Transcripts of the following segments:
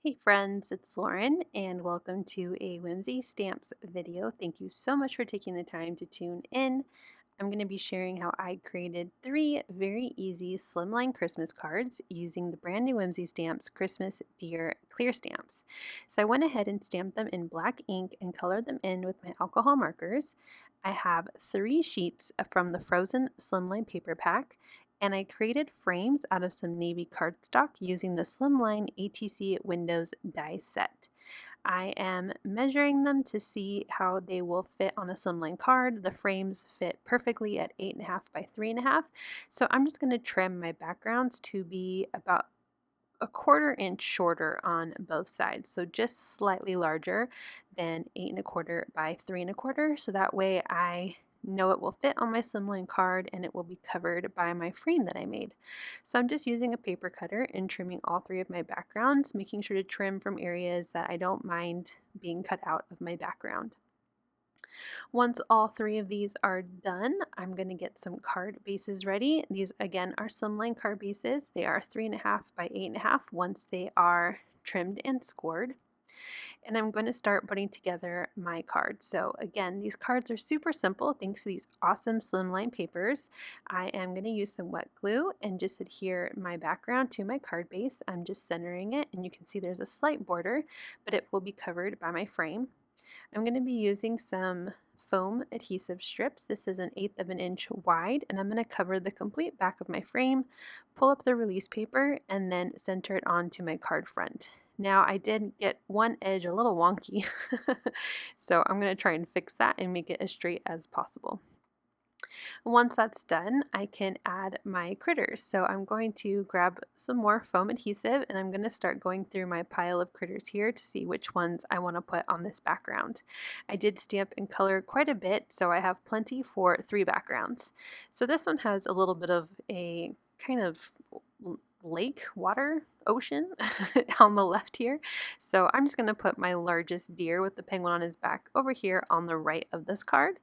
Hey friends, it's Lauren and welcome to a Whimsy Stamps video. Thank you so much for taking the time to tune in. I'm going to be sharing how I created 3 very easy slimline Christmas cards using the brand new Whimsy Stamps Christmas Dear Clear Stamps. So I went ahead and stamped them in black ink and colored them in with my alcohol markers. I have 3 sheets from the frozen slimline paper pack, and I created frames out of some navy cardstock using the Slimline ATC Windows die set. I am measuring them to see how they will fit on a slimline card. The frames fit perfectly at 8.5 by 3.5, so I'm just going to trim my backgrounds to be about a 1/4 inch shorter on both sides, so just slightly larger than 8.25 by 3.25, so that way I know it will fit on my slimline card and it will be covered by my frame that I made. So I'm just using a paper cutter and trimming all 3 of my backgrounds, making sure to trim from areas that I don't mind being cut out of my background. Once all 3 of these are done, I'm going to get some card bases ready. These again are slimline card bases. They are 3.5 by 8.5 once they are trimmed and scored. And I'm going to start putting together my cards. So again, these cards are super simple thanks to these awesome slimline papers. I am going to use some wet glue and just adhere my background to my card base. I'm just centering it, and you can see there's a slight border, but it will be covered by my frame. I'm going to be using some foam adhesive strips. This is 1/8 of an inch wide, and I'm going to cover the complete back of my frame, pull up the release paper, and then center it onto my card front. Now I did get one edge a little wonky, so I'm going to try and fix that and make it as straight as possible. Once that's done, I can add my critters. So I'm going to grab some more foam adhesive and I'm going to start going through my pile of critters here to see which ones I want to put on this background. I did stamp and color quite a bit, so I have plenty for 3 backgrounds. So this one has a little bit of a kind of lake, water, ocean on the left here. So I'm just going to put my largest deer with the penguin on his back over here on the right of this card.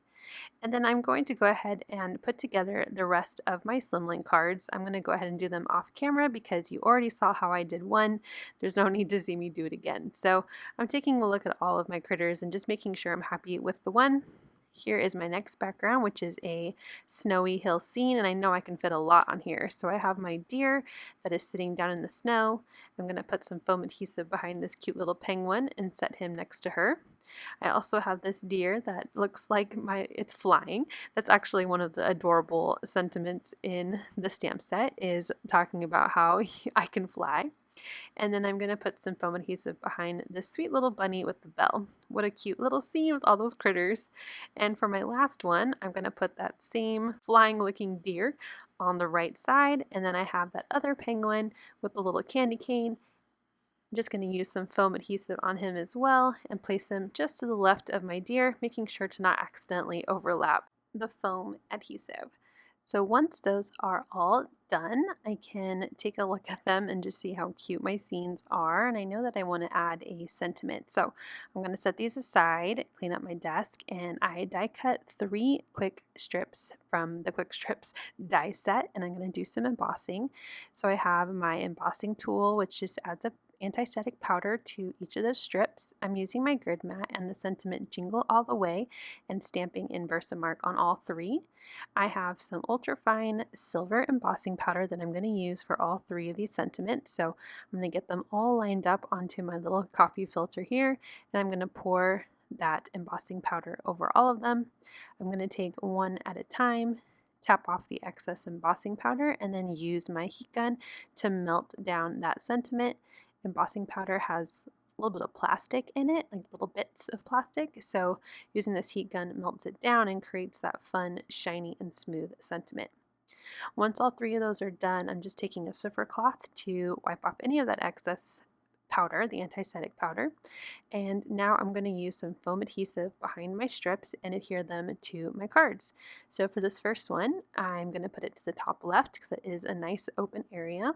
And then I'm going to go ahead and put together the rest of my slimline cards. I'm going to go ahead and do them off camera because you already saw how I did one. There's no need to see me do it again. So I'm taking a look at all of my critters and just making sure I'm happy with the one. Here is my next background, which is a snowy hill scene, and I know I can fit a lot on here. So I have my deer that is sitting down in the snow. I'm going to put some foam adhesive behind this cute little penguin and set him next to her. I also have this deer that looks like it's flying. That's actually one of the adorable sentiments in the stamp set, is talking about how I can fly. And then I'm going to put some foam adhesive behind this sweet little bunny with the bell. What a cute little scene with all those critters. And for my last one, I'm going to put that same flying looking deer on the right side, and then I have that other penguin with the little candy cane. I'm just going to use some foam adhesive on him as well and place him just to the left of my deer, making sure to not accidentally overlap the foam adhesive. So once those are all done, I can take a look at them and just see how cute my scenes are. And I know that I want to add a sentiment. So I'm going to set these aside, clean up my desk, and I die cut 3 quick strips from the Quick Strips die set, and I'm going to do some embossing. So I have my embossing tool, which just adds a anti-static powder to each of those strips. I'm using my grid mat and the sentiment Jingle All the Way and stamping in VersaMark on all 3. I have some ultrafine silver embossing powder that I'm going to use for all 3 of these sentiments. So I'm going to get them all lined up onto my little coffee filter here, and I'm going to pour that embossing powder over all of them. I'm going to take one at a time, tap off the excess embossing powder, and then use my heat gun to melt down that sentiment. Embossing powder has a little bit of plastic in it, like little bits of plastic, so using this heat gun melts it down and creates that fun, shiny, and smooth sentiment. Once all 3 of those are done, I'm just taking a Swiffer cloth to wipe off any of that excess powder, the anti-static powder, and now I'm going to use some foam adhesive behind my strips and adhere them to my cards. So for this first one, I'm going to put it to the top left because it is a nice open area.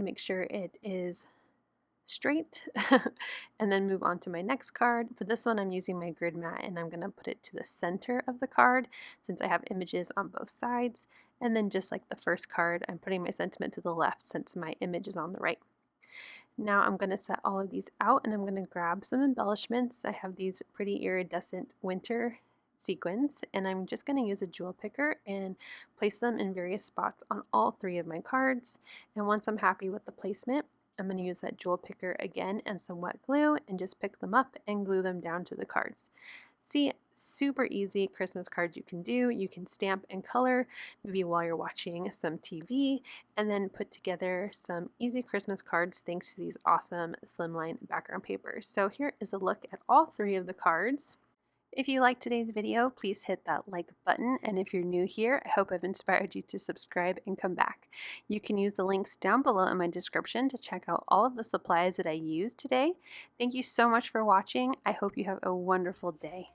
Make sure it is straight and then move on to my next card. For this one, I'm using my grid mat and I'm going to put it to the center of the card since I have images on both sides. And then just like the first card, I'm putting my sentiment to the left since my image is on the right. Now I'm going to set all of these out and I'm going to grab some embellishments. I have these pretty iridescent winter sequins and I'm just going to use a jewel picker and place them in various spots on all three of my cards. And once I'm happy with the placement, I'm going to use that jewel picker again and some wet glue and just pick them up and glue them down to the cards. See, super easy Christmas cards you can do. You can stamp and color maybe while you're watching some TV and then put together some easy Christmas cards thanks to these awesome Slimline background papers. So here is a look at all three of the cards. If you liked today's video, please hit that like button, and if you're new here, I hope I've inspired you to subscribe and come back. You can use the links down below in my description to check out all of the supplies that I used today. Thank you so much for watching. I hope you have a wonderful day.